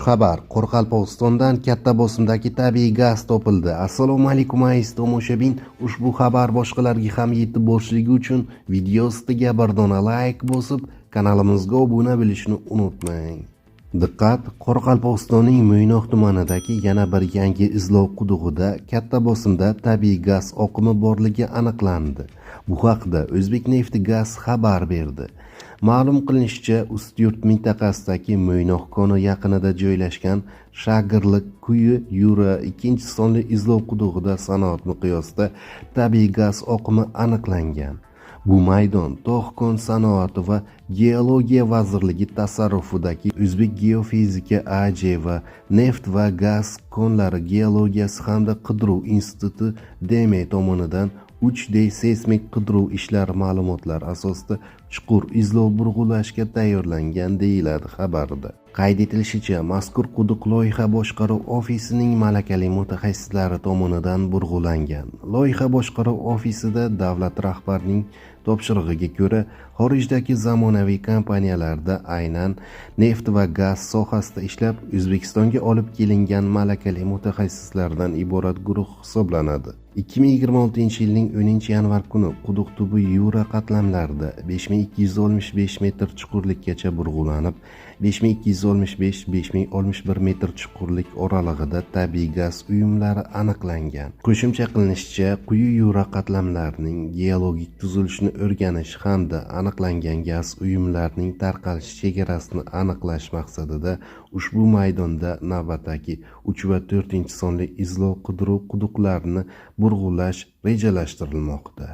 Xushxabar: Qoraqalpog'istondan katta bosimdagi tabiiy gaz topildi. Assalomu alaykum aziz tomoshabin. Ushbu xabar boshqalarga ham yetib borishligi uchun video ostiga bir dona like bosib, kanalimizga obuna bo'lishni unutmang. Diqqat! Qoraqalpog'istonning Mo'ynoq tumanidagi yana bir yangi izlov qudug'ida katta bosimda tabiiy gaz oqimi borligi aniqlandi. Bu haqda O'zbekneft Gaz xabar berdi. Ma'lum qilinishicha, Ustyurt mintaqasidagi Mo'ynoq koni yaqinida joylashgan Shagirlik kuyi Yura 2-sonli izlov qudug'ida sanoat miqyosida tabiiy gaz oqimi aniqlangan. Bu maydon tog' kon sanoati va geologiya vazirligi tasarrufidagi O'zbek geofizika AJ va neft va gaz konlari geologiyasi hamda qidiruv instituti DME tomonidan 3D seysmik qidiruv ishlari ma'lumotlari asosida chuqur izlov burg'ulashga tayyorlangan deyiladi xabarda. Qayd etilishicha, mazkur quduq loyiha boshqaruv ofisining malakali mutaxassislari tomonidan burg'ulangan. Loyiha boshqaruv ofisida davlat rahbarining topshirig'iga ko'ra, xorijdagi zamonaviy kompaniyalarda aynan neft va gaz sohasida ishlab, O'zbekistonga olib kelingan malakali mutaxassislardan iborat guruh hisoblanadi. 2026-yilning 10-yanvar kuni quduq tubi Yura qatlamlarida 5265 metr chuqurlikkacha burg'ulanib, 5265-5061 metr chuqurlik oralig'ida tabiiy gaz uyumlari aniqlangan. Qo'shimcha qilinishicha, quyi Yura qatlamlarining geologik tuzilishini o'rganish hamda aniqlangan gaz uyumlarining tarqalish chegarasini aniqlash maqsadida ushbu maydonda navbatdagi 3 va 4-sonli izlov qidiruv quduqlarini burg'ulash rejalashtirilmoqda.